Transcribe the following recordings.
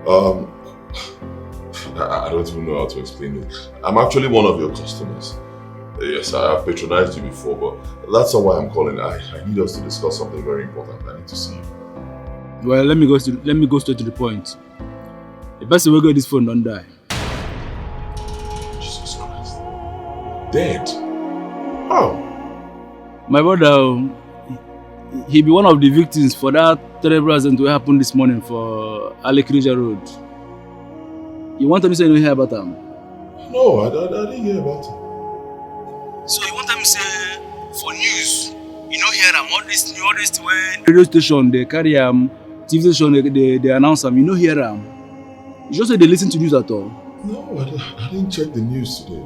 Um, I don't even know how to explain it. I'm actually one of your customers. Yes, I have patronized you before, but that's not why I'm calling. I need us to discuss something very important. I need to see you. Well, let me go straight to the point. The person who got this phone don't die. Jesus Christ. Dead? How? My brother, he be one of the victims for that terrible accident that happened this morning for Alekrija Road. You want to say you hear about him? No, I didn't hear about it. So you want me to say for news, you know hear am all this when radio station they carry TV station they announce am, you know hear am. You just say they listen to news at all. No, I didn't check the news today.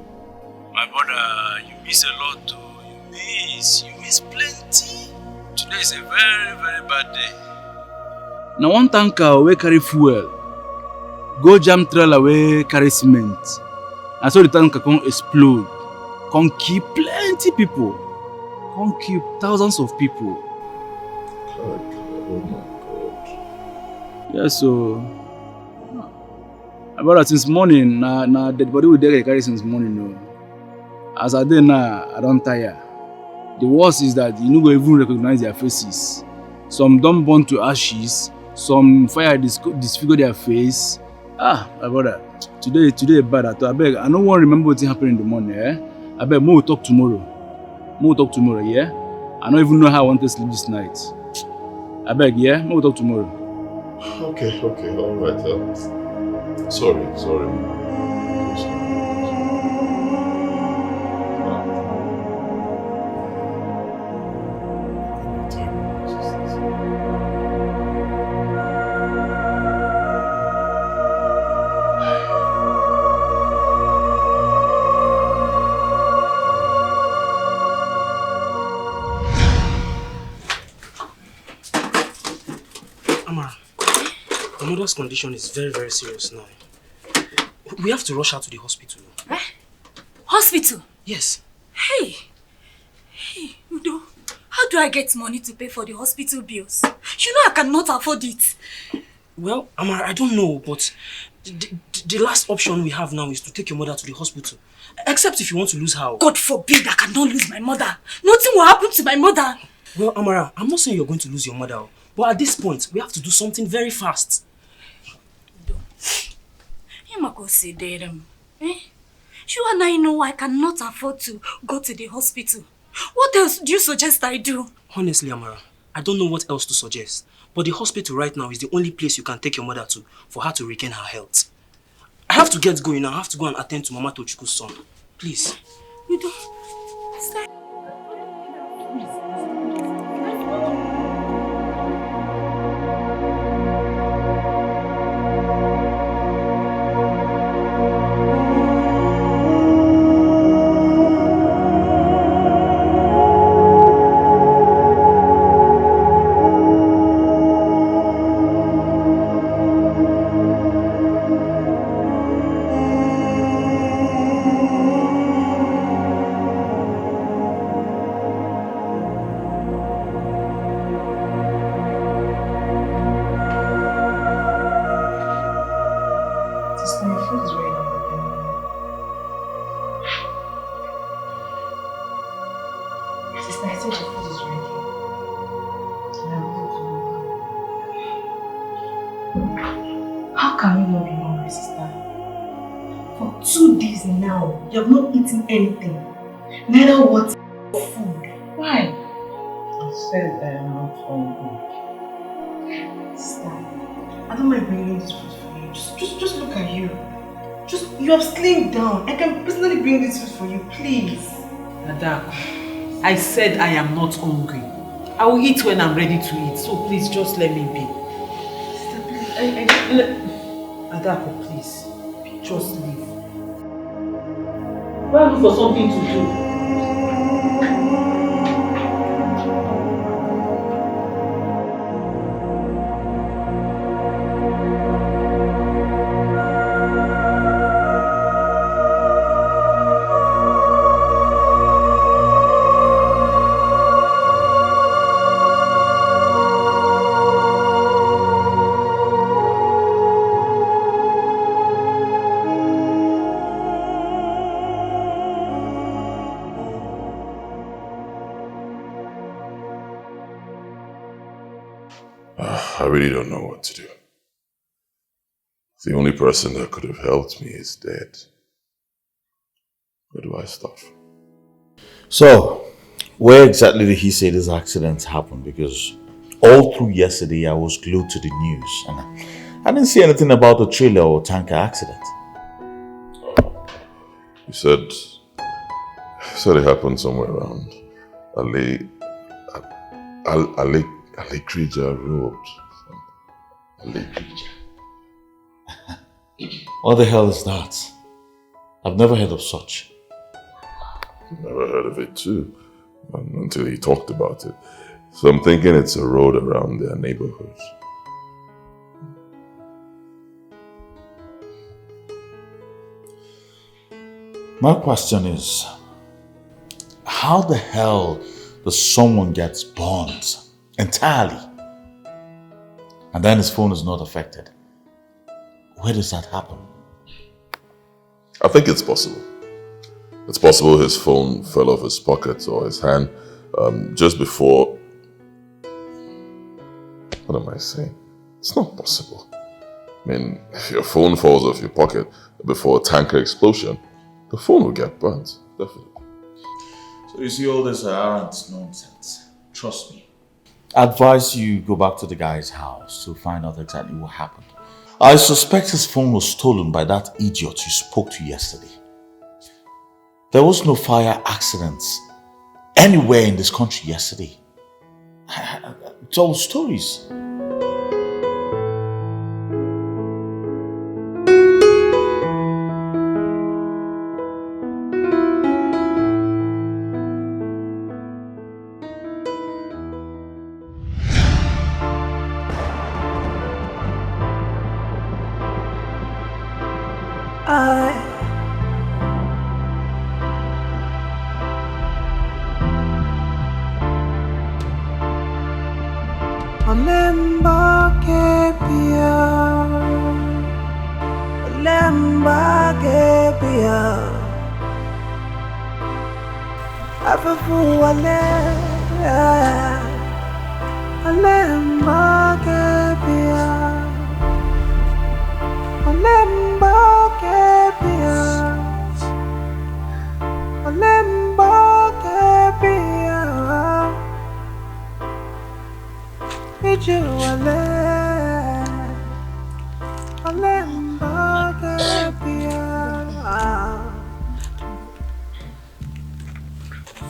My brother, you miss a lot too. You miss plenty. Today is a very, very bad day. Now one tanker wey carry fuel go jam trailer wey carry cement. And so the tanker can explode. Can kill plenty people. Can kill thousands of people. God, oh my God. Yeah, so my brother, since morning, na dead body we dey carry since morning. No. As I dey now, I don't tire. The worst is that you no go even recognize their faces. Some don't burn to ashes. Some fire disfigure their face. My brother, today bad at all. I beg, I don't want to remember what happened in the morning. I beg, we'll talk tomorrow. Yeah? I don't even know how I want to sleep this night. I beg, yeah? We'll talk tomorrow. Okay, all right. Sorry. My mother's condition is very, very serious now. We have to rush her to the hospital. Hospital? Yes. Hey, Udo, how do I get money to pay for the hospital bills? You know I cannot afford it. Well, Amara, I don't know, but the last option we have now is to take your mother to the hospital. Except if you want to lose her. God forbid I cannot lose my mother. Nothing will happen to my mother. Well, Amara, I'm not saying you're going to lose your mother, but at this point, we have to do something very fast. You and I know I cannot afford to go to the hospital. What else do you suggest I do? Honestly, Amara, I don't know what else to suggest. But the hospital right now is the only place you can take your mother to for her to regain her health. I have to get going now. I have to go and attend to Mama Tochiku's son. Please. You don't... Stop. You have not eaten anything. Neither water or food. Why? I said I am not hungry. Sister, I don't mind bringing this food for you. Just look at you. You have slimmed down. I can personally bring this food for you, please. Adako, I said I am not hungry. I will eat when I'm ready to eat. So please just let me be. Sister, please. Adako, please. Just leave. Go and look for something to do. really don't know what to do. The only person that could have helped me is dead. Where do I start from? So, where exactly did he say this accident happened? Because all through yesterday, I was glued to the news and I didn't see anything about the trailer or tanker accident. You said it happened somewhere around Alekrija Road. Alekrija. What the hell is that? I've never heard of such. Never heard of it too, until he talked about it. So I'm thinking it's a road around their neighborhood. My question is, how the hell does someone get burned entirely and then his phone is not affected? Where does that happen? I think it's possible. It's possible his phone fell off his pocket or his hand just before... What am I saying? It's not possible. I mean, if your phone falls off your pocket before a tanker explosion, the phone will get burnt, definitely. So you see all this aren't nonsense. Trust me. I advise you go back to the guy's house to find out exactly what happened. I suspect his phone was stolen by that idiot you spoke to yesterday. There was no fire accidents anywhere in this country yesterday. It's all stories.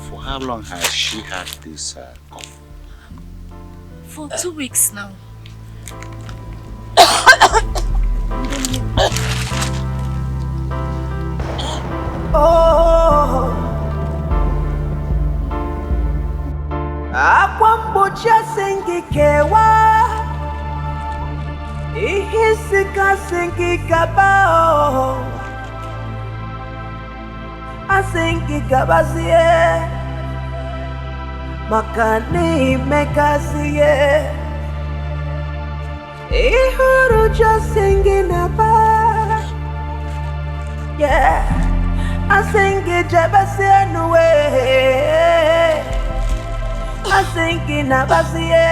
For how long has she had this cough? For 2 weeks now. Oh, akwambocha sengi kewa, ihisika sengi kabao, asengi kabazie, makani mekazie, ihuruja sengi naba, yeah. I sing it Jabasian way. I sing it Nabasie.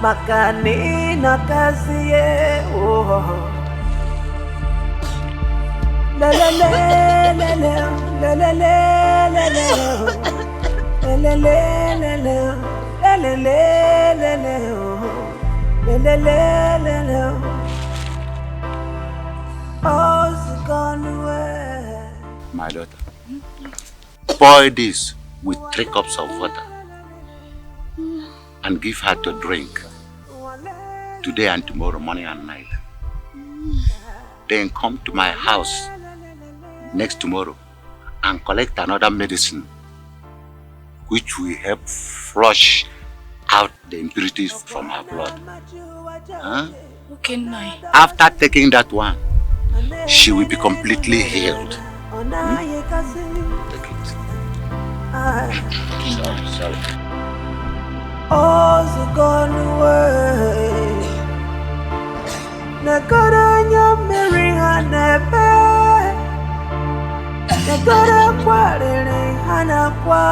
Makani Nakasie. Oh, la la la la la la la la la la la la la la. Gone away. My daughter, boil this with 3 cups of water and give her to drink today and tomorrow, morning and night. Then come to my house next tomorrow and collect another medicine which will help flush out the impurities from her blood. Huh? Okay, Nai. After taking that one, she will be completely healed. Take it. Sorry. All's gone away. Nagaranya Mary Hanebe. Nagara Quarry Hanakwa.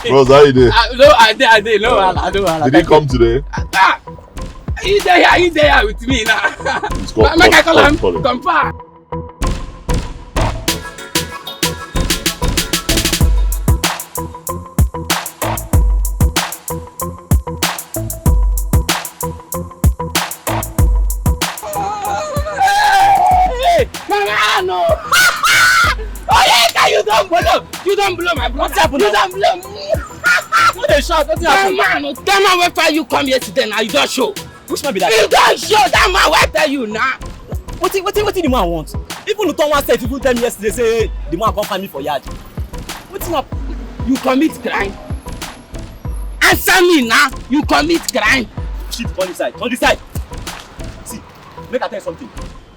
Bros, how you doing? No, I did. No, Did he come today? He's there with me now. Make I call him. Come back. No. Oh yeah, you don't blow my brother. You don't blow me. What a shot, what's happening? That man wait for you come here today now, you don't show. Which man be that? You don't show, that man wait for you now. What the man want? People who don't want to say, people tell me yesterday, say the man come find me for yard. What's up? You commit crime. Answer me now, you commit crime. Shit, on this side. See, make I tell you something.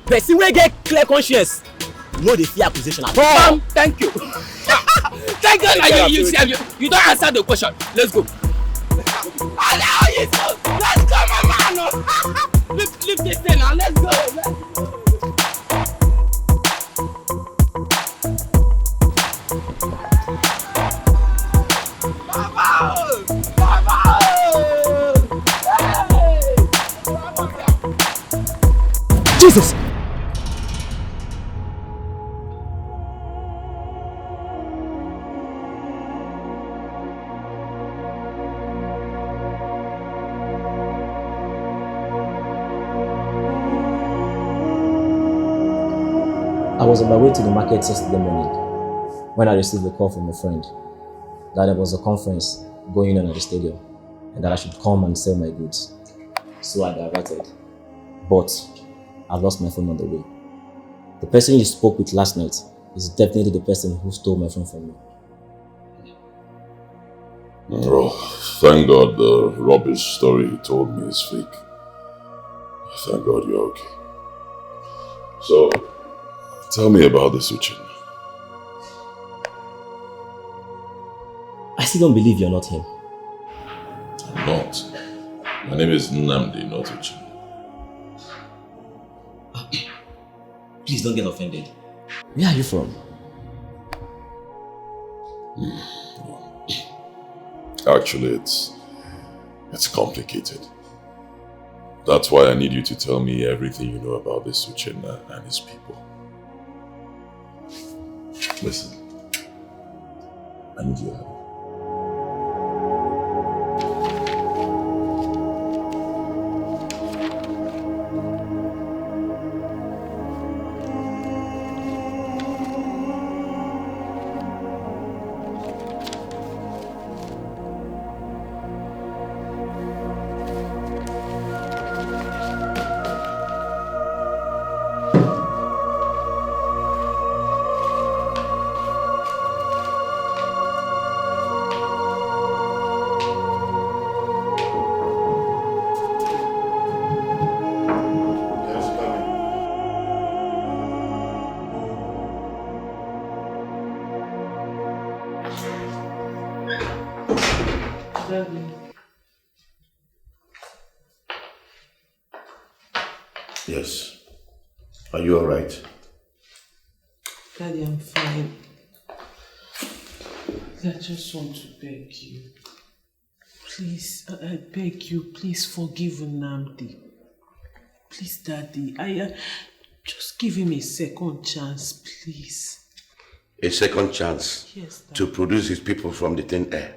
Person wey get clear conscience, no dey fear accusation at all. Thank you. Thank you. Now you don't answer the question. Let's go. Let's go, my man. Lift this thing now. Let's go. Jesus! I was on my way to the market yesterday morning when I received a call from a friend that there was a conference going on at the stadium and that I should come and sell my goods. So I diverted. But I lost my phone on the way. The person you spoke with last night is definitely the person who stole my phone from me. Oh, thank God the rubbish story he told me is fake. Thank God you're okay. So, tell me about this Uchin. I still don't believe you're not him. I'm not. My name is Nnamdi, not Uchin. Please don't get offended. Where are you from? Actually, it's complicated. That's why I need you to tell me everything you know about this Uchenna and his people. Listen, I need your help. Yes. Are you alright? Daddy, I'm fine. I just want to beg you. Please, I beg you, please forgive Nnamdi. Please, Daddy, just give him a second chance, please. A second chance? Yes, Daddy. To produce his people from the thin air?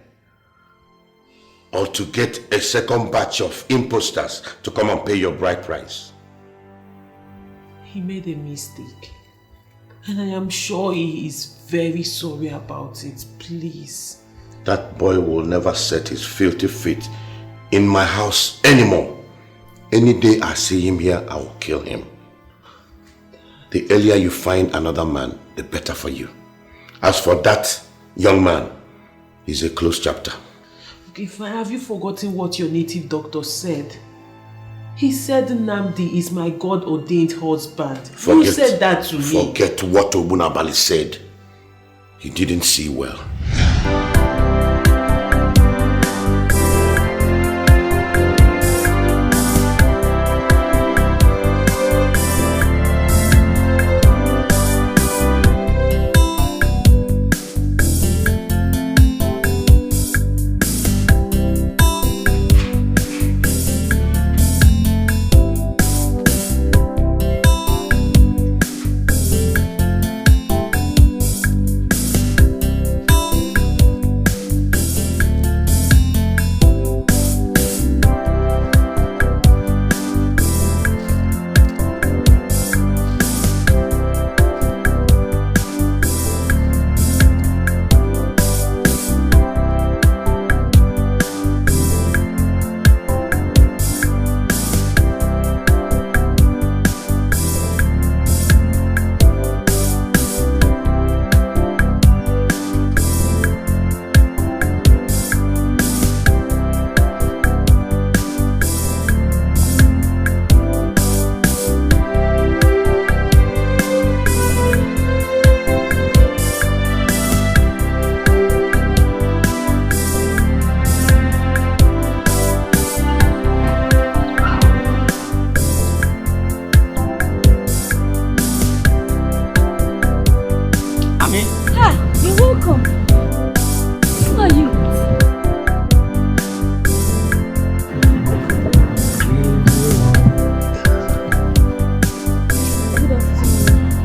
Or to get a second batch of imposters to come and pay your bride price? He made a mistake. And I am sure he is very sorry about it. Please. That boy will never set his filthy feet in my house anymore. Any day I see him here, I will kill him. The earlier you find another man, the better for you. As for that young man, he's a closed chapter. Okay, fine. Have you forgotten what your native doctor said? He said Nnamdi is my God-ordained husband. Who said that to me? Forget what Obunabali said. He didn't see well.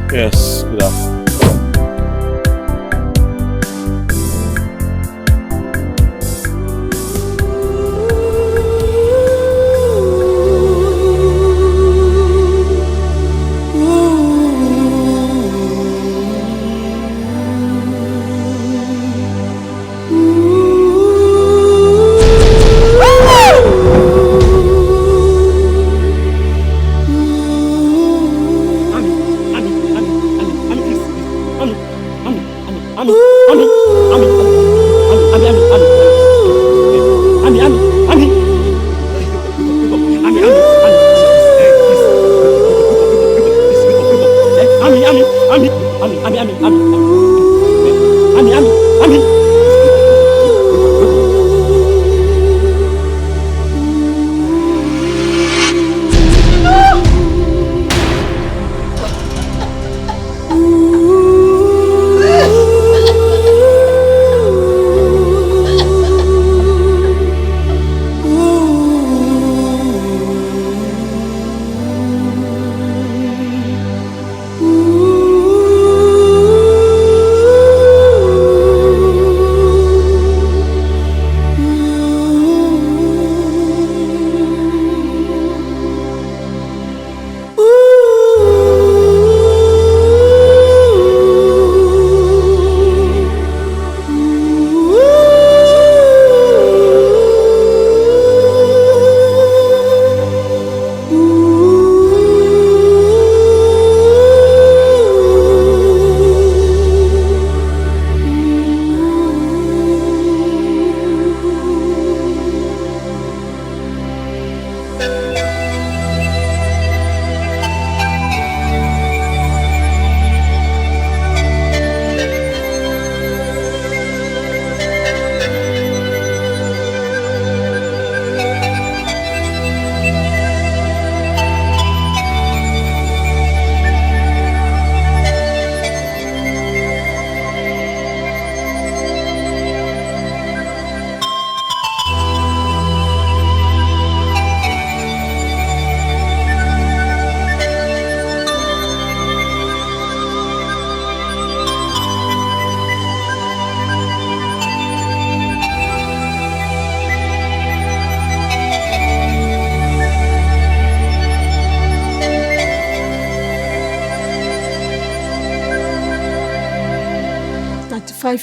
Yes, good afternoon.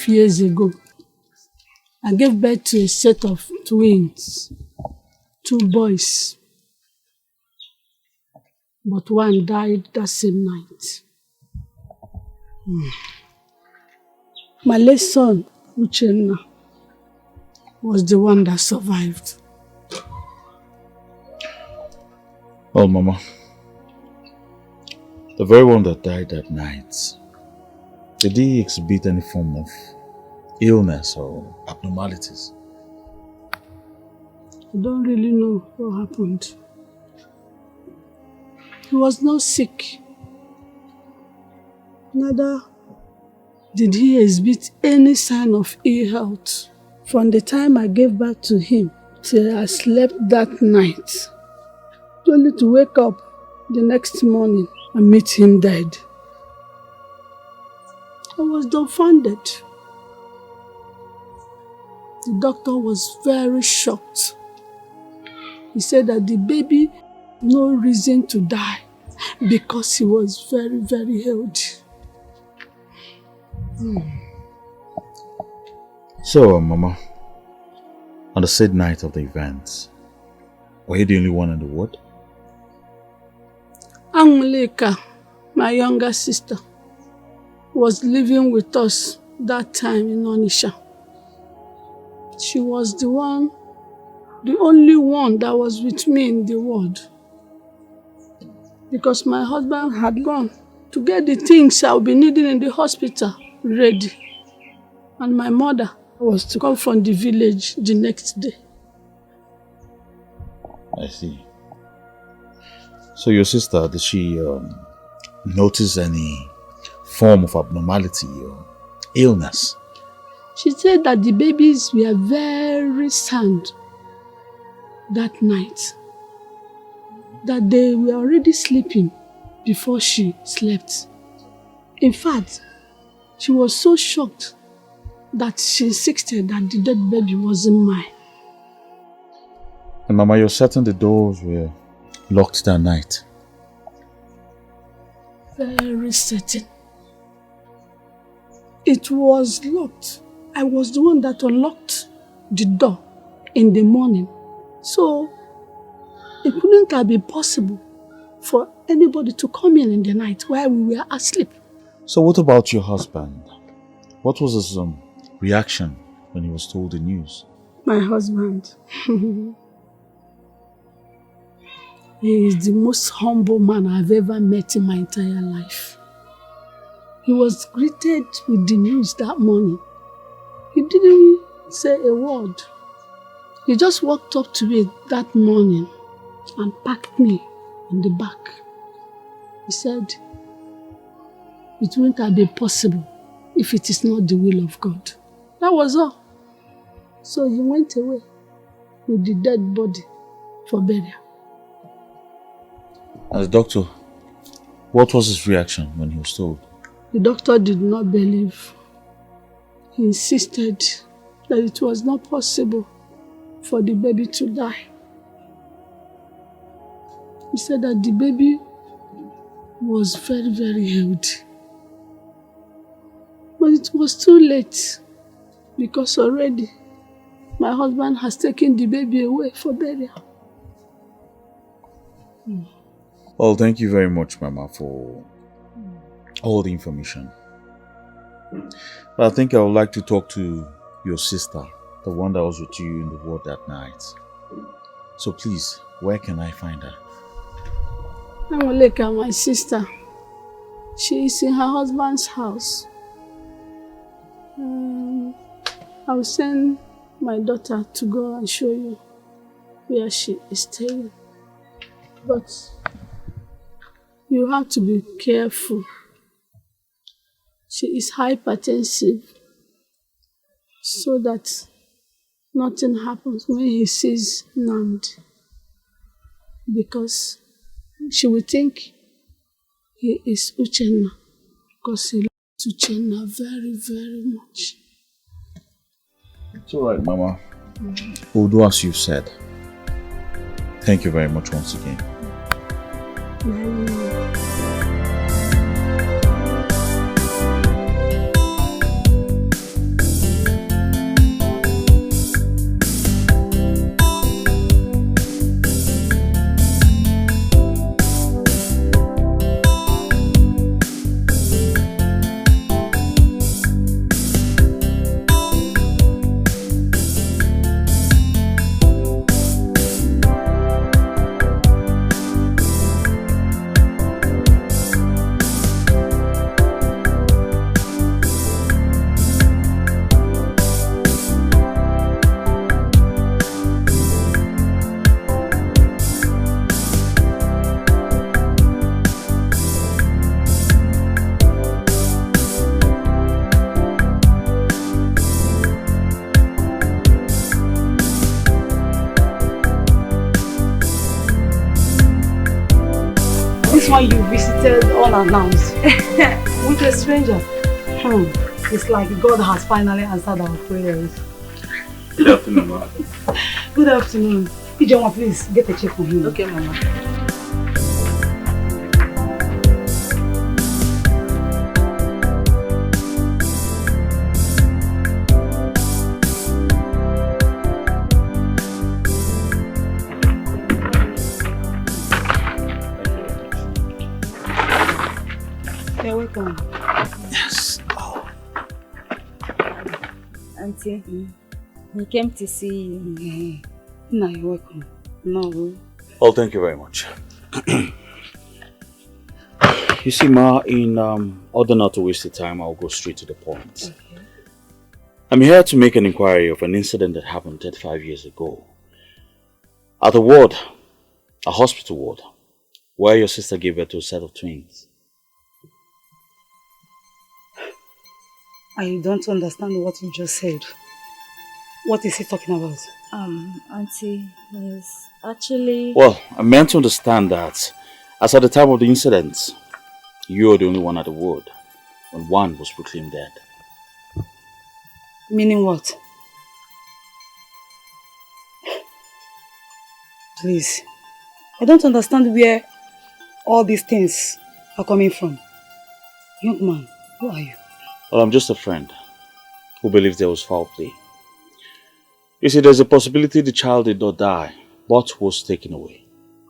Years ago, I gave birth to a set of twins, 2 boys. but one died that same night. My late son, Uchenna, was the one that survived. Well, Mama, the very one that died that night, did he exhibit any form of illness or abnormalities? I don't really know what happened. He was not sick. Neither did he exhibit any sign of ill health. From the time I gave birth to him till I slept that night, only to wake up the next morning and meet him dead. I was dumbfounded. The doctor was very shocked. He said that the baby had no reason to die because he was very, very healthy. So, Mama, on the said night of the event, were you the only one in the ward? Angulika, my younger sister, was living with us that time in Onisha. She was the only one that was with me in the ward. Because my husband had gone to get the things I would be needing in the hospital ready. And my mother was to come from the village the next day. I see. So your sister, did she notice any form of abnormality or illness? She said that the babies were very sound that night. That they were already sleeping before she slept. In fact, she was so shocked that she insisted that the dead baby wasn't mine. And Mama, you're certain the doors were locked that night? Very certain. It was locked. I was the one that unlocked the door in the morning. So, it couldn't have been possible for anybody to come in the night while we were asleep. So what about your husband? What was his reaction when he was told the news? My husband. He is the most humble man I've ever met in my entire life. He was greeted with the news that morning. He didn't say a word. He just walked up to me that morning and packed me on the back. He said, it wouldn't have been possible if it is not the will of God. That was all. So he went away with the dead body for burial. As a doctor, what was his reaction when he was told? The doctor did not believe. He insisted that it was not possible for the baby to die. He said that the baby was very, very healthy. But it was too late because already my husband has taken the baby away for burial. Well, thank you very much, Mama, for all the information. But I think I would like to talk to your sister, the one that was with you in the ward that night. So please, where can I find her? Angulika, my sister, she is in her husband's house. I will send my daughter to go and show you where she is staying. But you have to be careful. She is hypertensive, so that nothing happens when he sees Nand. Because she will think he is Uchenna, because he loves Uchenna very, very much. It's alright, Mama. We'll do as you've said. Thank you very much once again. This one you visited unannounced with a stranger. It's like God has finally answered our prayers. Good afternoon, ma. Good afternoon. Ijoma, please get a check for him. Okay, Mama. You're welcome. Yes. Auntie, he came to see you. Yeah. No, you're welcome. No. Oh, thank you very much. You see, ma, in order not to waste the time, I'll go straight to the point. Okay. I'm here to make an inquiry of an incident that happened 35 years ago. At a ward, a hospital ward, where your sister gave birth to a set of twins. I don't understand what you just said. What is he talking about? Auntie, he's actually... Well, I meant to understand that, as at the time of the incident, you were the only one at the ward, when one was proclaimed dead. Meaning what? Please, I don't understand where all these things are coming from. Young man, who are you? Well, I'm just a friend who believes there was foul play. You see, there's a possibility the child did not die, but was taken away.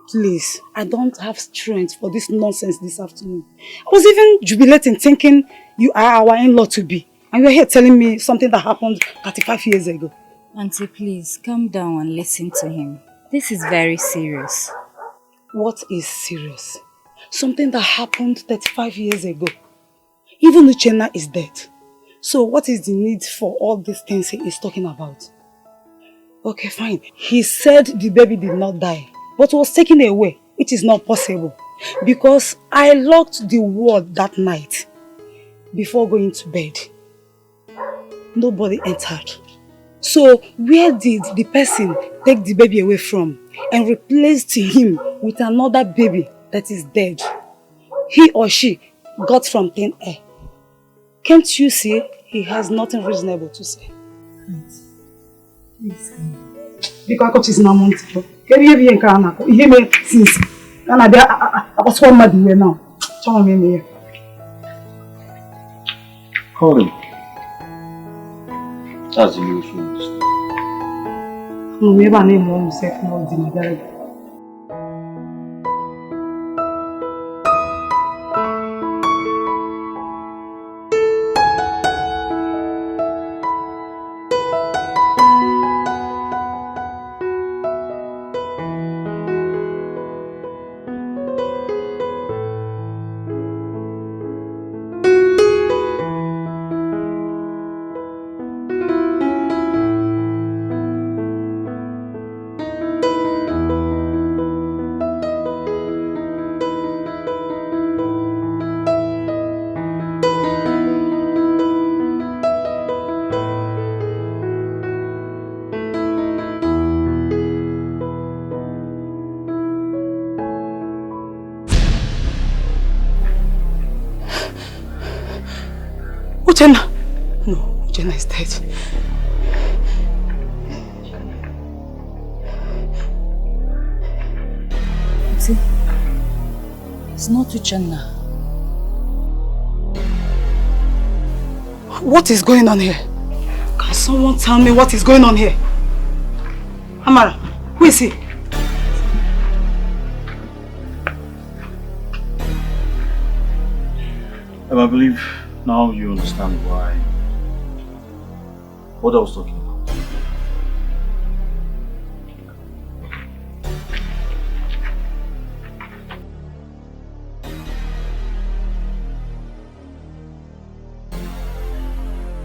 Please, I don't have strength for this nonsense this afternoon. I was even jubilating, thinking you are our in-law to be. And you're here telling me something that happened 35 years ago. Auntie, please, calm down and listen to him. This is very serious. What is serious? Something that happened 35 years ago. Even Uchenna is dead. So what is the need for all these things he is talking about? Okay, fine. He said the baby did not die, but was taken away, which is not possible. Because I locked the ward that night before going to bed. Nobody entered. So where did the person take the baby away from and replaced him with another baby that is dead? He or she got from thin air. Can't you see he has nothing reasonable to say? Please. Because I got his name on it. Can you hear me? You hear me since? I was one mad here now. Tell me here. Call him. That's the usual. No, maybe I name one myself now. Dinner. Uchenna! No, Uchenna is dead. See? It's not Uchenna. What is going on here? Can someone tell me what is going on here? Amara, who is he? I believe now you understand why. What I was talking about.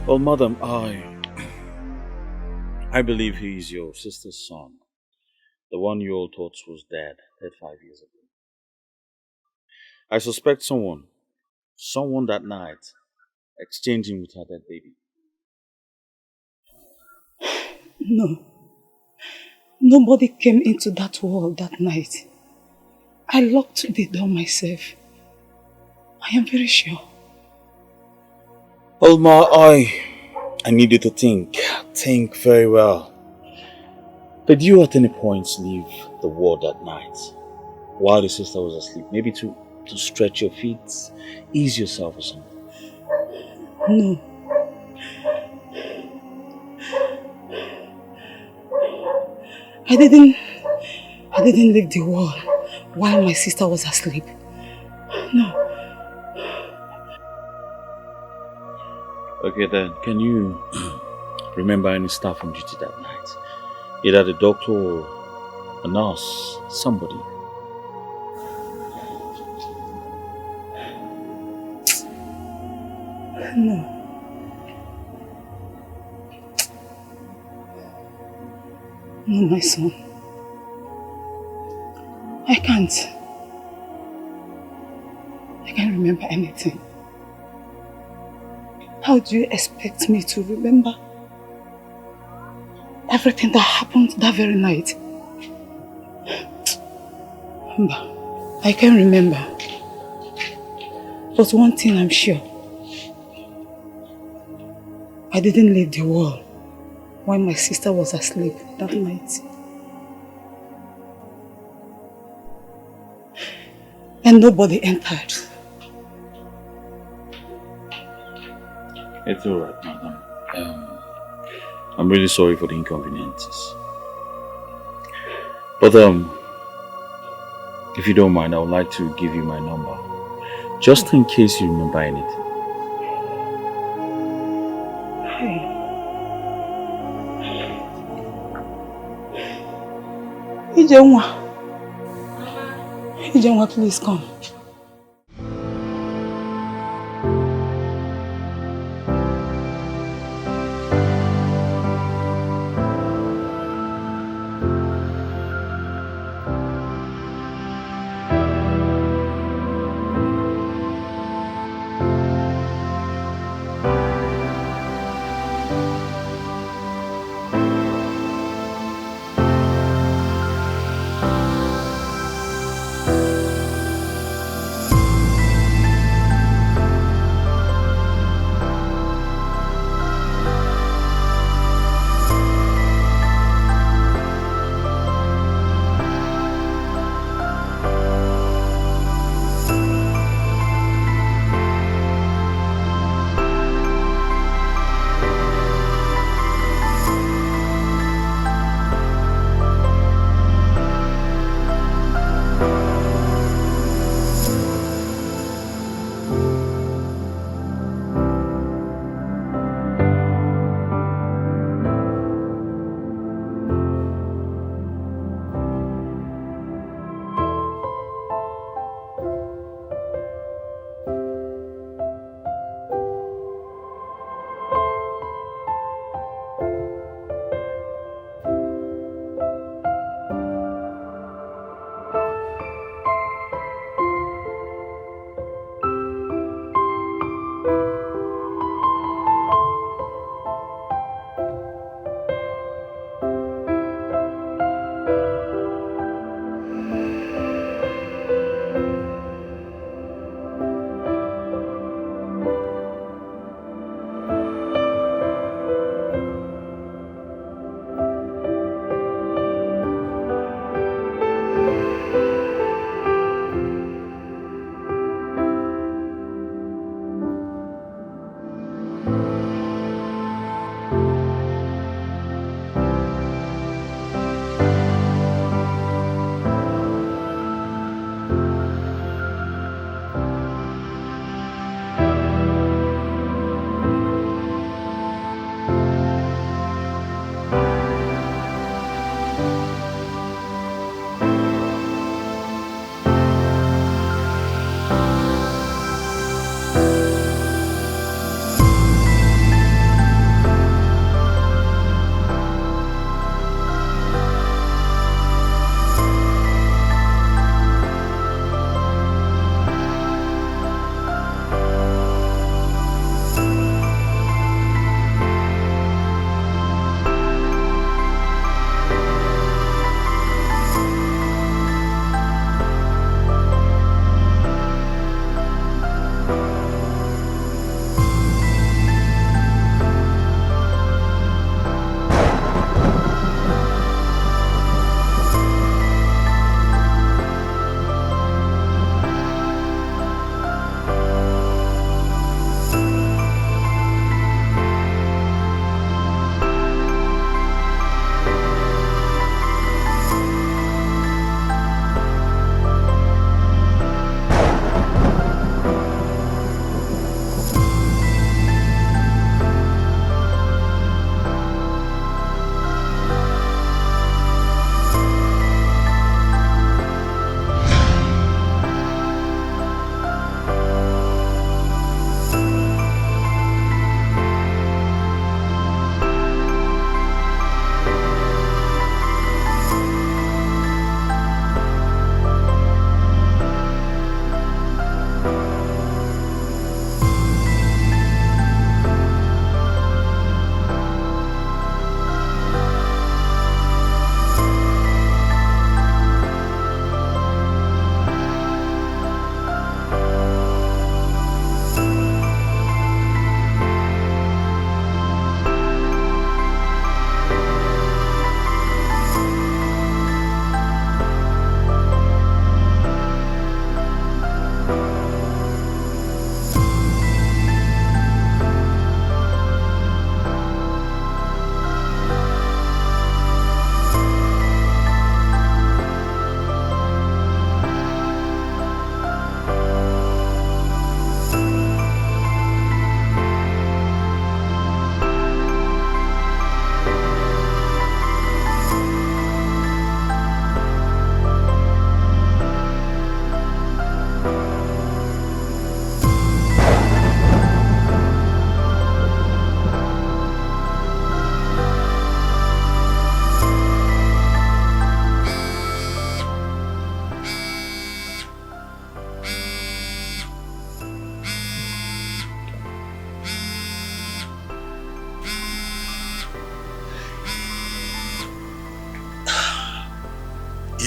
Well, madam, I believe he is your sister's son. The one you all thought was dead 5 years ago. I suspect someone that night exchanging with her dead baby. No. Nobody came into that world that night. I locked the door myself. I am very sure. Olma, I need you to think. Think very well. Did you at any point leave the ward at night while the sister was asleep? Maybe to stretch your feet, ease yourself or something? No. I didn't leave the wall while my sister was asleep. No. Okay then, can you remember any staff on duty that night? Either the doctor or a nurse, somebody. No. No, my son. I can't remember anything. How do you expect me to remember everything that happened that very night? I can't remember. But one thing I'm sure. I didn't leave the wall when my sister was asleep that night. And nobody entered. It's alright, madam. I'm really sorry for the inconveniences. But if you don't mind, I would like to give you my number. Just in case you remember anything. Ijenwa, please come.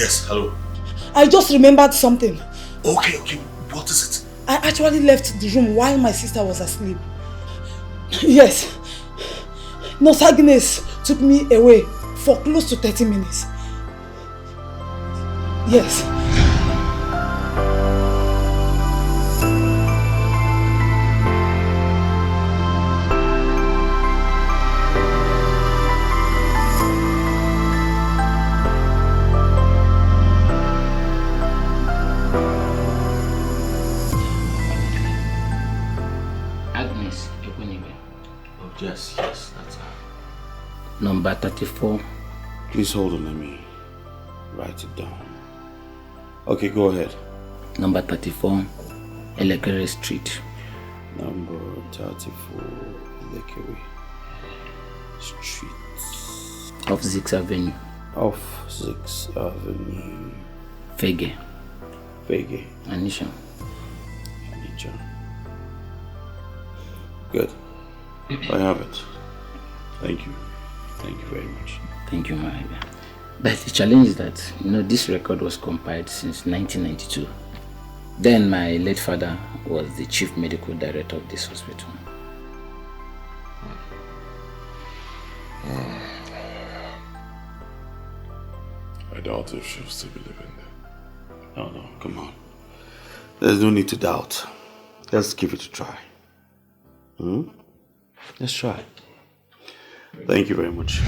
Yes, hello. I just remembered something. Okay, what is it? I actually left the room while my sister was asleep. Yes. Nurse Agnes took me away for close to 30 minutes. Yes. Agnes Ekwenigwe. Oh, yes, that's her. Number 34. Please hold on, let me write it down. Okay, go ahead. Number 34, Elekere Street. Number 34, Elekere Street. Off 6th Avenue. Off 6th Avenue. Fege. Fege. Anisha. Anisha. Good. I have it. Thank you. Thank you very much. Thank you, my dear. But the challenge is that, this record was compiled since 1992. Then my late father was the chief medical director of this hospital. I doubt if she'll still be living there. No, come on. There's no need to doubt. Let's give it a try. Let's try. Thank you very much.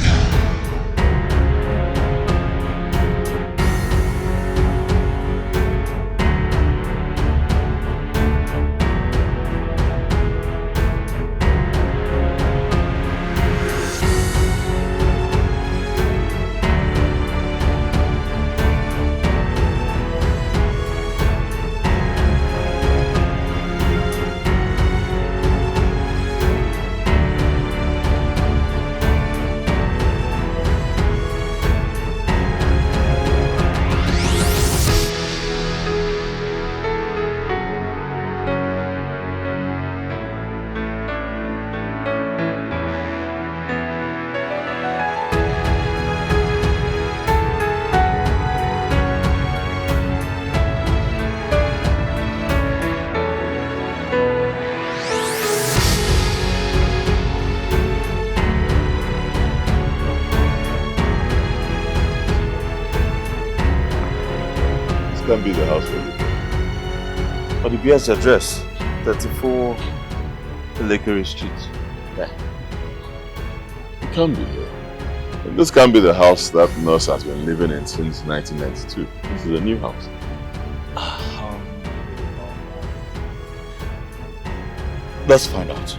Can be the house for you. But the BS address, 34 Elekere Street. Yeah. It can be here. And this can be the house that nurse has been living in since 1992. This is a new house. Let's find out.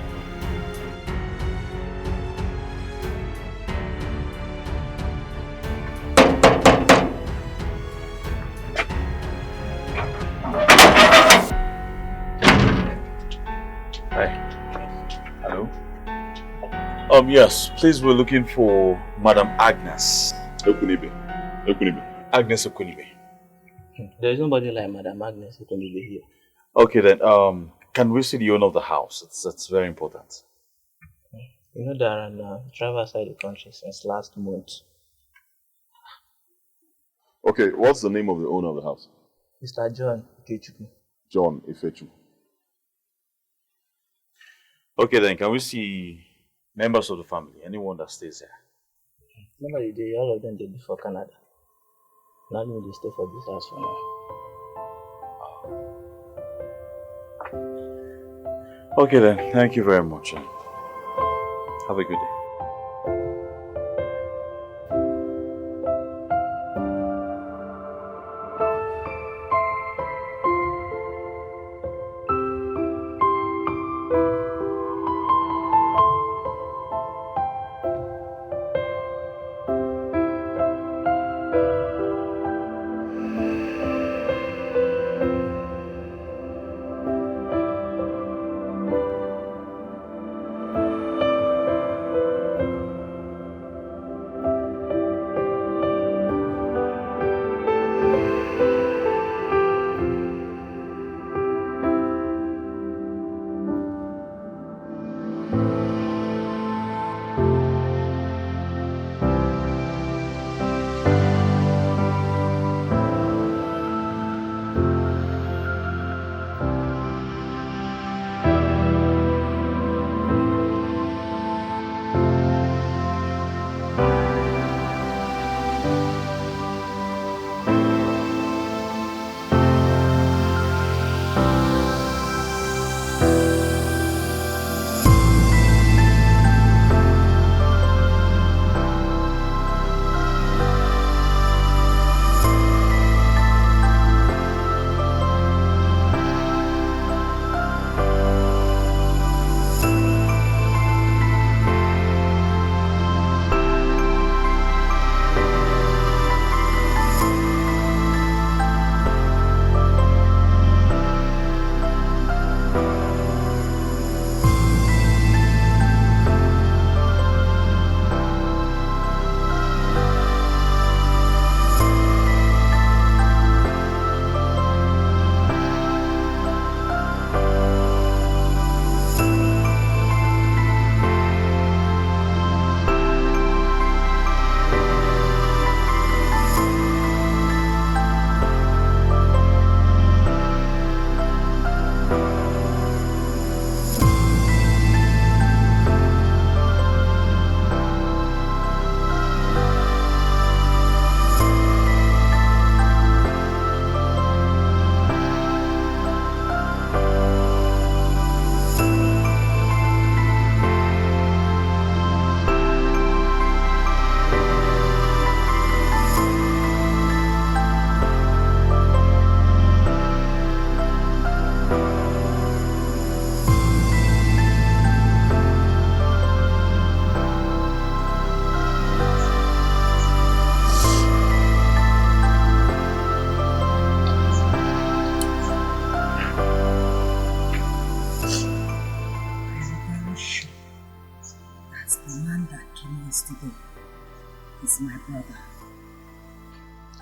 Yes, please, we're looking for Madam Agnes. Okunibe. Agnes Okunibe. There is nobody like Madam Agnes Okunibe here. Okay then, can we see the owner of the house? It's very important. You know that I'm travel outside the country since last month. Okay, what's the name of the owner of the house? Mr. John Ikechukwu. John Ifechu. Okay then, can we see members of the family, anyone that stays there? Nobody there, all of them they live for Canada. Not me, they stay for this house for now. Okay then, thank you very much. Have a good day.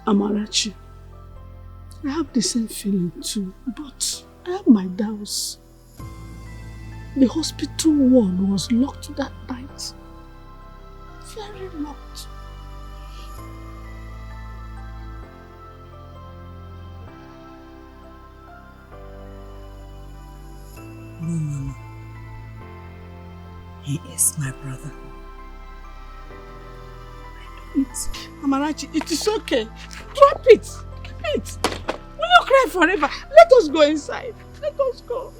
Amarachi, I have the same feeling too, but I have my doubts. The hospital ward was locked that night. Very locked. No. He is my brother. Amarachi, it is okay. Drop it. Keep it. Will you cry forever? Let us go inside. Let us go.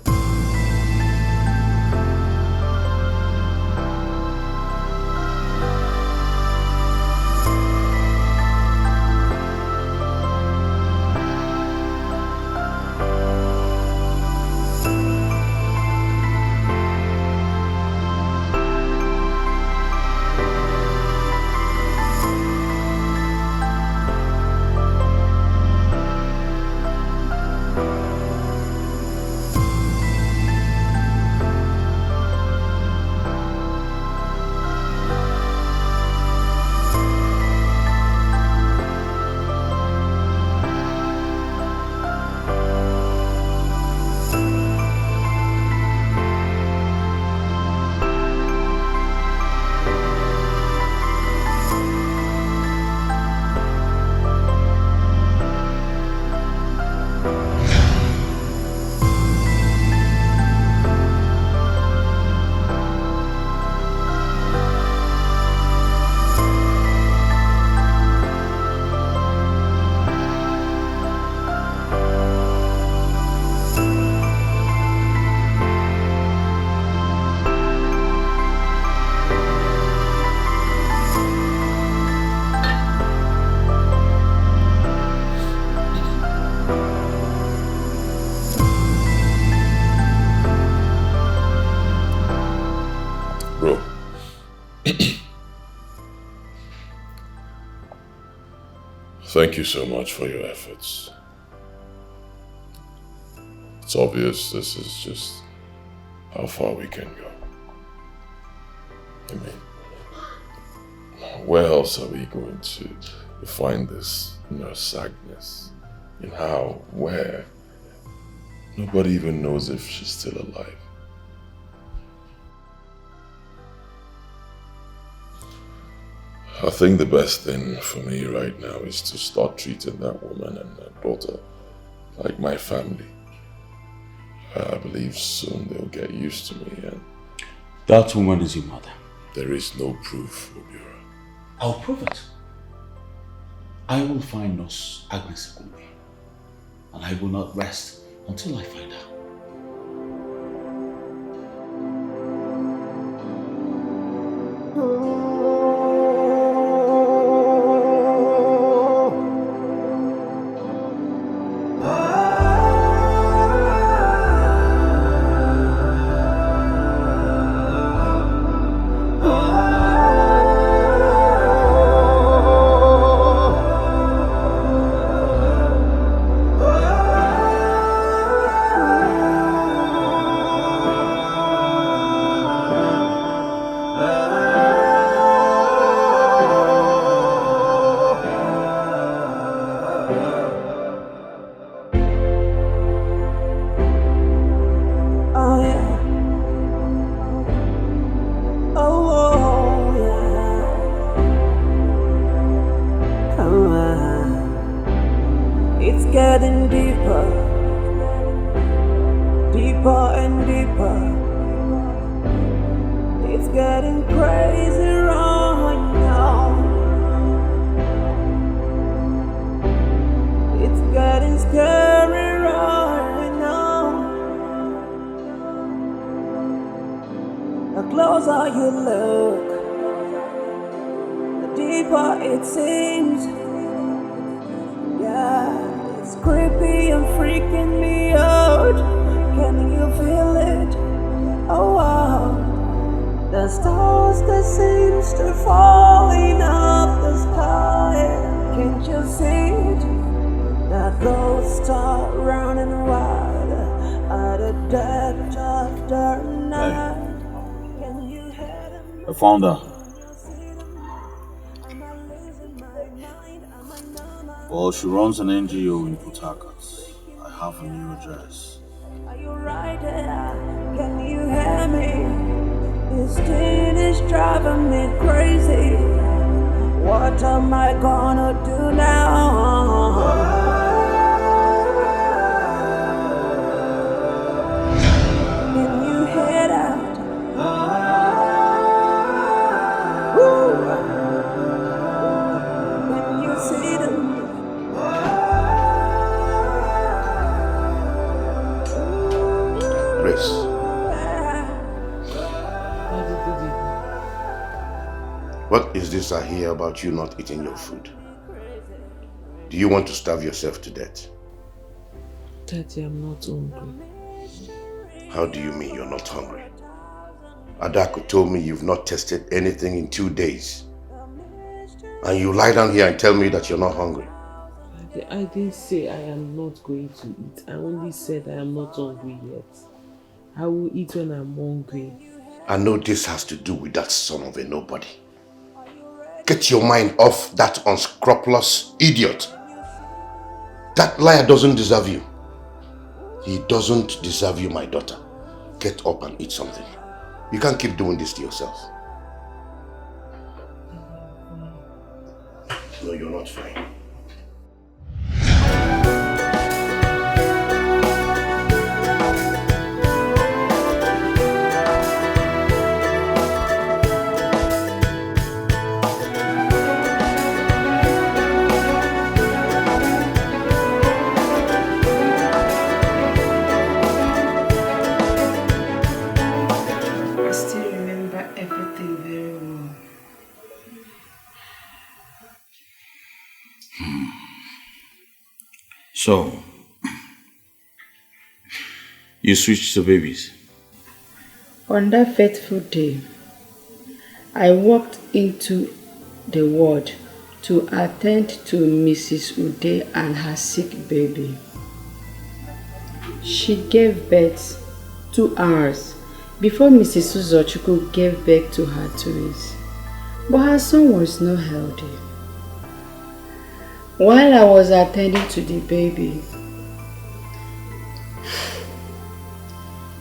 Thank you so much for your efforts. It's obvious this is just how far we can go. I mean, where else are we going to find this nurse Agnes? And how? Where? Nobody even knows if she's still alive. I think the best thing for me right now is to start treating that woman and her daughter like my family. I believe soon they'll get used to me and... That woman is your mother. There is no proof, Obiora. I'll prove it. I will find Nurse Agnes Okoli, and I will not rest until I find her. and deeper. It's getting crazy right now. It's getting scary right now. The closer you look, the deeper it seems. Yeah, it's creepy and freaking me out. Can you feel it? Oh wow. The stars that seems to falling off the sky. Can't you see it? The ghosts are running wild at the depth of the night. Can you hear them? I found her. Well, she runs an NGO in Port Harcourt. I have a new address. Are you right there? Can you hear me? This thing is driving me crazy. What am I gonna do now? Can you hear that? Woo! Can you see them? Grace. What is this I hear about you not eating your food? Do you want to starve yourself to death? Daddy, I'm not hungry. How do you mean you're not hungry? Adako told me you've not tasted anything in 2 days. And you lie down here and tell me that you're not hungry. Daddy, I didn't say I am not going to eat. I only said I am not hungry yet. I will eat when I'm hungry. I know this has to do with that son of a nobody. Get your mind off that unscrupulous idiot. That liar doesn't deserve you. He doesn't deserve you, my daughter. Get up and eat something. You can't keep doing this to yourself. No, you're not fine. So, you switched to babies? On that fateful day, I walked into the ward to attend to Mrs. Ude and her sick baby. She gave birth 2 hours before Mrs. Uzochukwu gave birth to her twins, but her son was not healthy. While I was attending to the baby,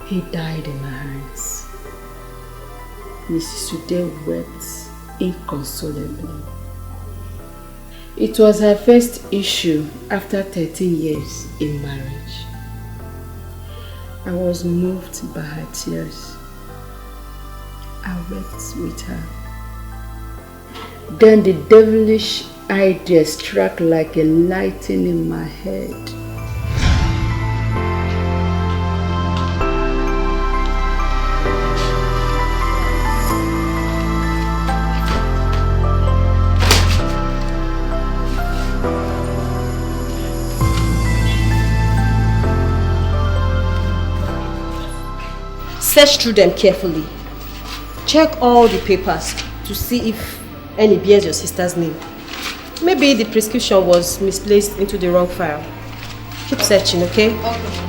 he died in my hands. Mrs. Ude wept inconsolably. It was her first issue after 13 years in marriage. I was moved by her tears. I wept with her. Then the devilish idea struck like a lightning in my head. Search through them carefully. Check all the papers to see if any bears your sister's name. Maybe the prescription was misplaced into the wrong file. Keep searching, okay? Okay.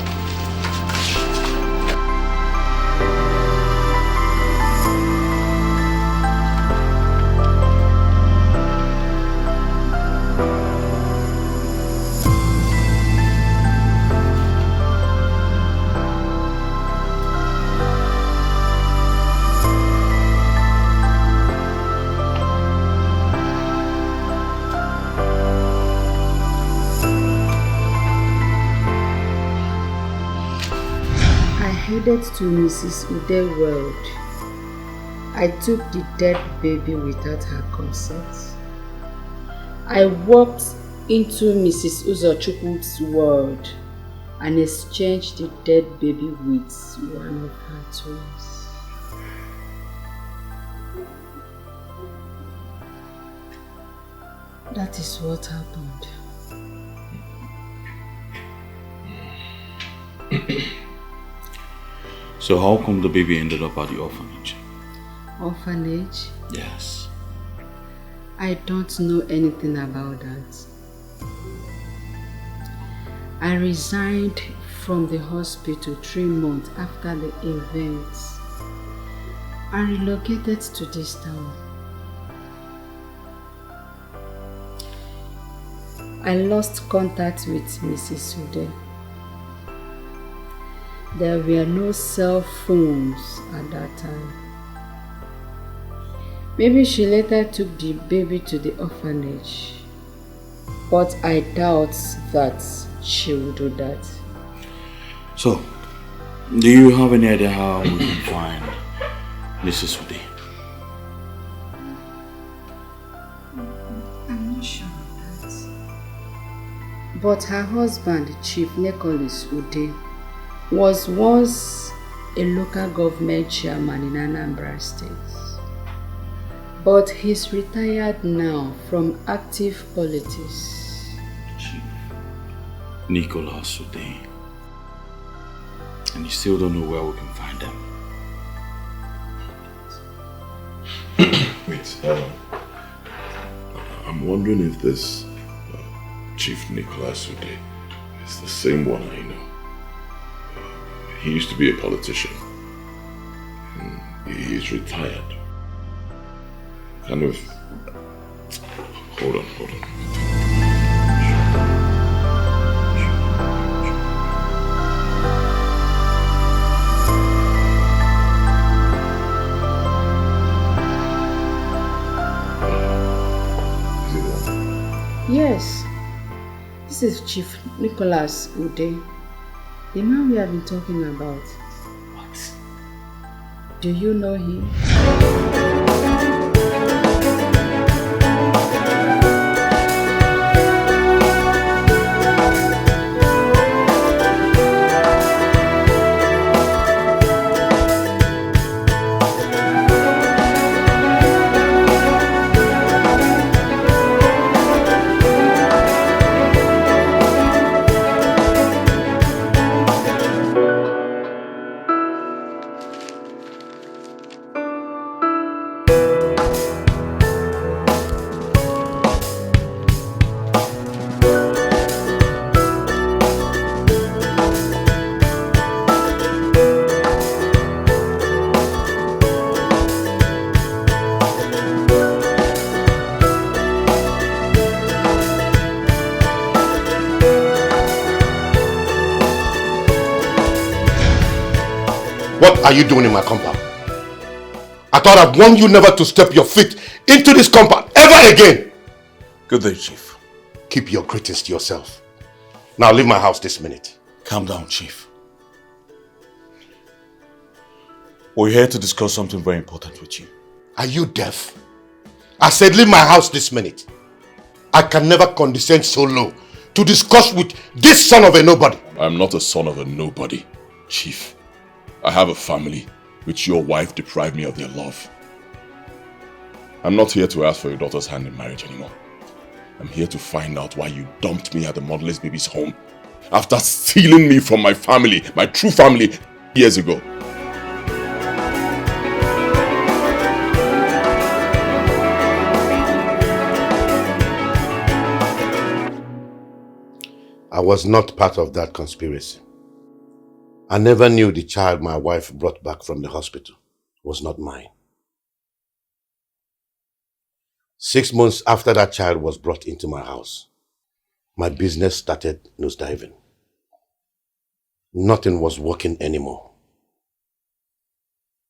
relocated to Mrs. Ude's world. I took the dead baby without her consent. I walked into Mrs. Uzochukwu's world and exchanged the dead baby with one of her twins. That is what happened. So how come the baby ended up at the orphanage? Orphanage? Yes. I don't know anything about that. I resigned from the hospital 3 months after the events and relocated to this town. I lost contact with Mrs. Ude. There were no cell phones at that time. Maybe she later took the baby to the orphanage, but I doubt that she would do that. So, do you have any idea how we can find Mrs. Ude? I'm not sure of that. But her husband, Chief Nicholas Ude, was once a local government chairman in Anambra State. But he's retired now from active politics. Chief Nicholas Ude. And you still don't know where we can find them. Wait, I'm wondering if this Chief Nicholas Ude is the same one I know. He used to be a politician. He's retired. Kind of... Hold on. Yes, this is Chief Nicholas Ude, the man we have been talking about. What? Do you know him? What are you doing in my compound? I thought I'd warned you never to step your feet into this compound ever again. Good day, Chief. Keep your greetings to yourself. Now leave my house this minute. Calm down, Chief. We're here to discuss something very important with you. Are you deaf? I said leave my house this minute. I can never condescend so low to discuss with this son of a nobody. I'm not a son of a nobody, Chief. I have a family, which your wife deprived me of their love. I'm not here to ask for your daughter's hand in marriage anymore. I'm here to find out why you dumped me at the motherless baby's home after stealing me from my family, my true family, years ago. I was not part of that conspiracy. I never knew the child my wife brought back from the hospital was not mine. 6 months after that child was brought into my house, my business started nosediving. Nothing was working anymore.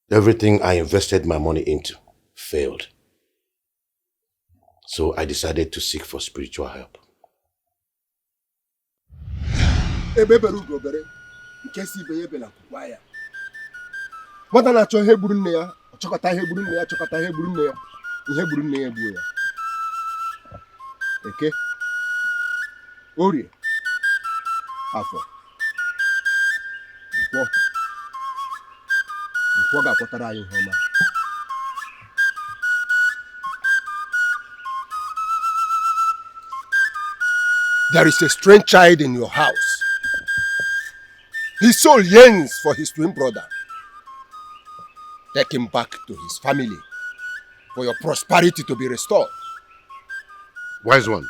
Everything I invested my money into failed. So I decided to seek for spiritual help. Nwata na-achọ ihe gburu nne ya, chọkọta ihe gburu nne ya, chọkọta ihe gburu nne ya, ihe gburu nne ya egbuo ya. Eke, Orie, Afọ, Nkwọ ga-akpọtara anyị ihe ọma. There is a strange child in your house. His soul yearns for his twin brother. Take him back to his family for your prosperity to be restored. Wise one,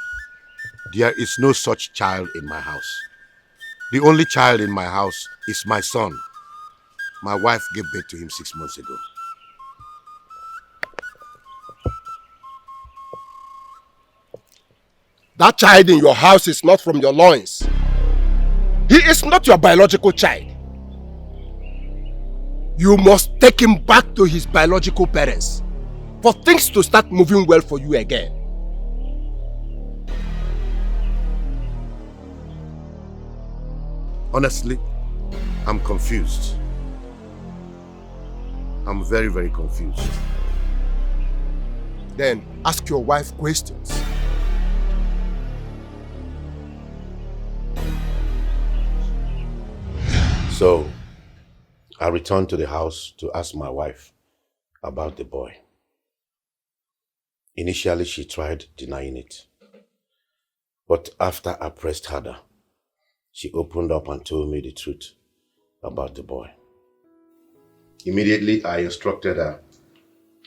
there is no such child in my house. The only child in my house is my son. My wife gave birth to him 6 months ago. That child in your house is not from your loins. He is not your biological child. You must take him back to his biological parents for things to start moving well for you again. Honestly, I'm confused. I'm very, very confused. Then ask your wife questions. So, I returned to the house to ask my wife about the boy. Initially, she tried denying it. But after I pressed harder, she opened up and told me the truth about the boy. Immediately, I instructed her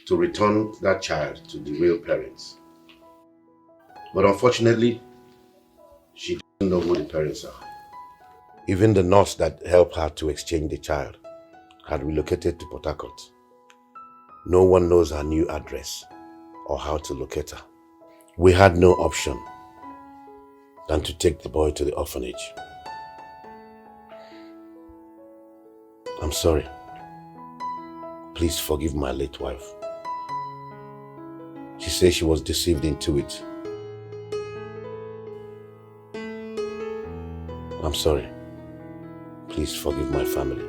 to return that child to the real parents. But unfortunately, she doesn't know who the parents are. Even the nurse that helped her to exchange the child had relocated to Port Harcourt. No one knows her new address or how to locate her. We had no option than to take the boy to the orphanage. I'm sorry. Please forgive my late wife. She says she was deceived into it. I'm sorry. Please forgive my family.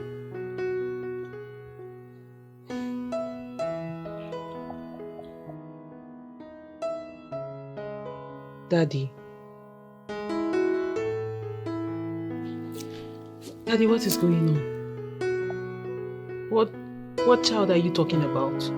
Daddy. Daddy, what is going on? What child are you talking about?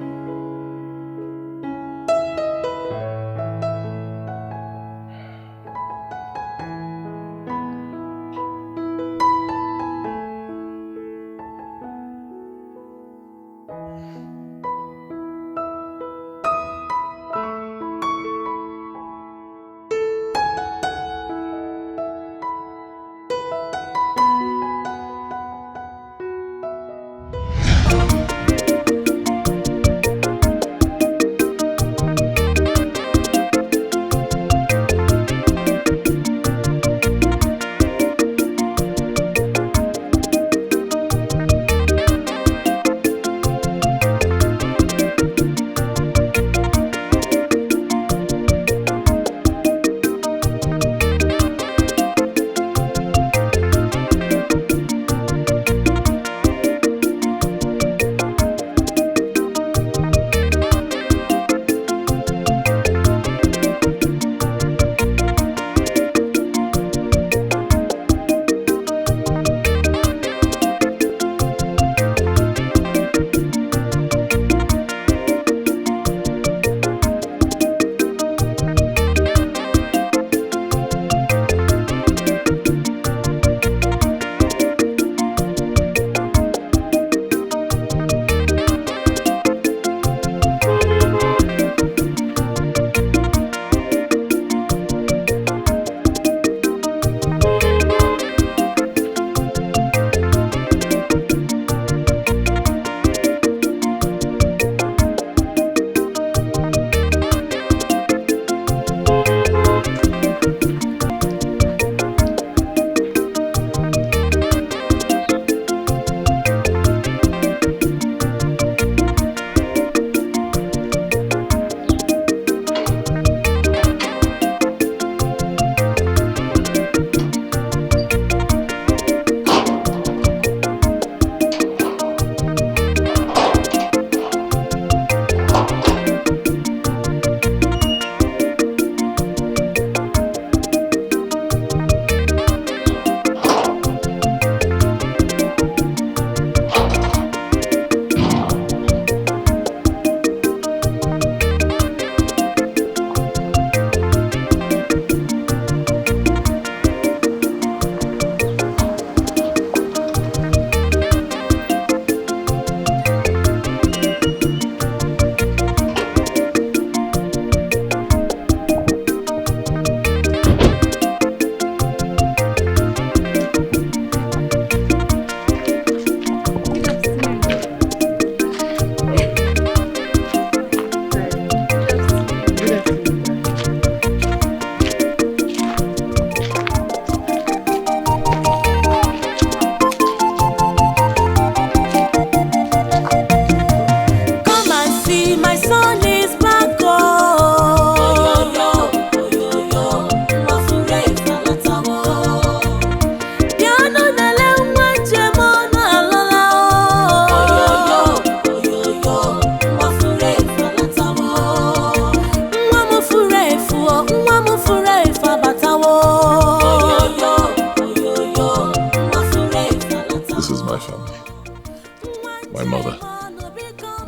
my mother,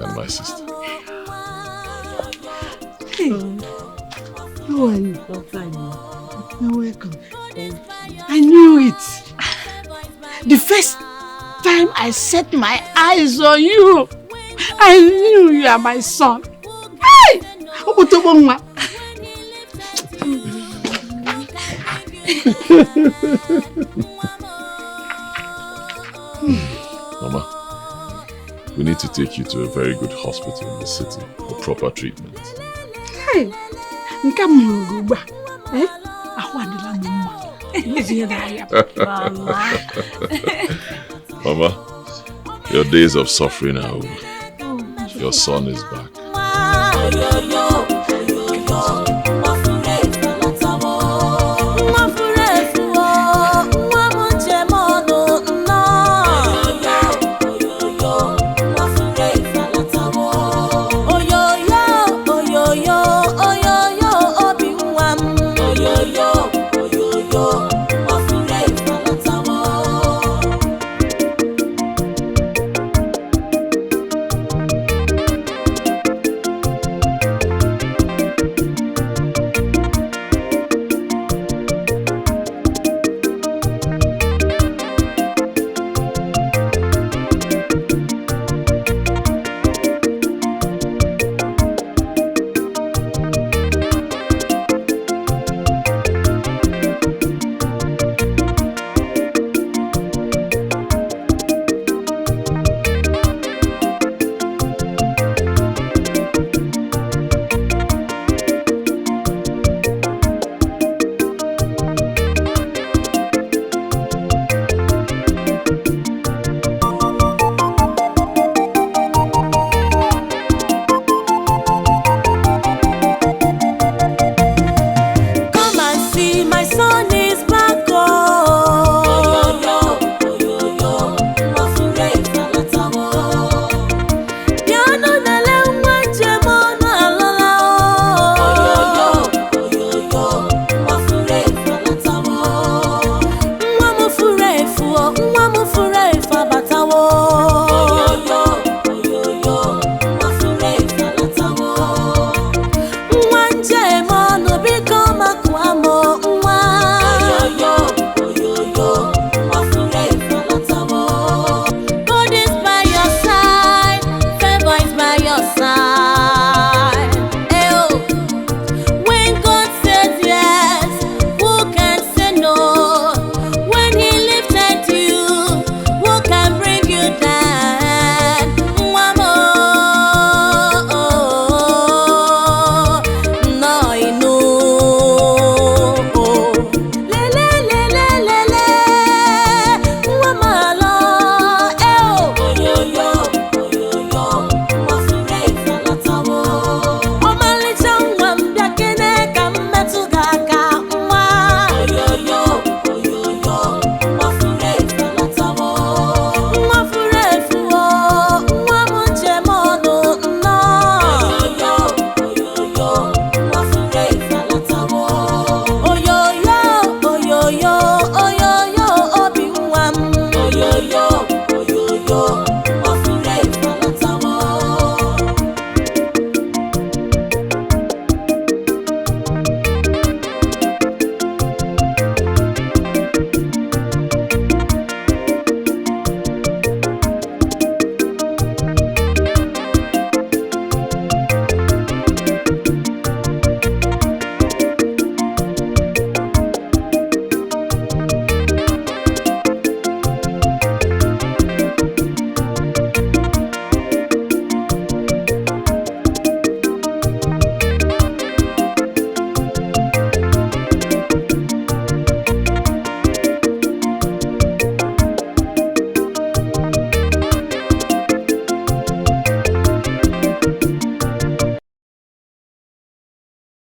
and my sister. Hey, how are you? You're welcome. I knew it. The first time I set my eyes on you, I knew you are my son. Hey! Mama, we need to take you to a very good hospital in the city for proper treatment. Hey, Mama. Mama, your days of suffering are over. Your son is back.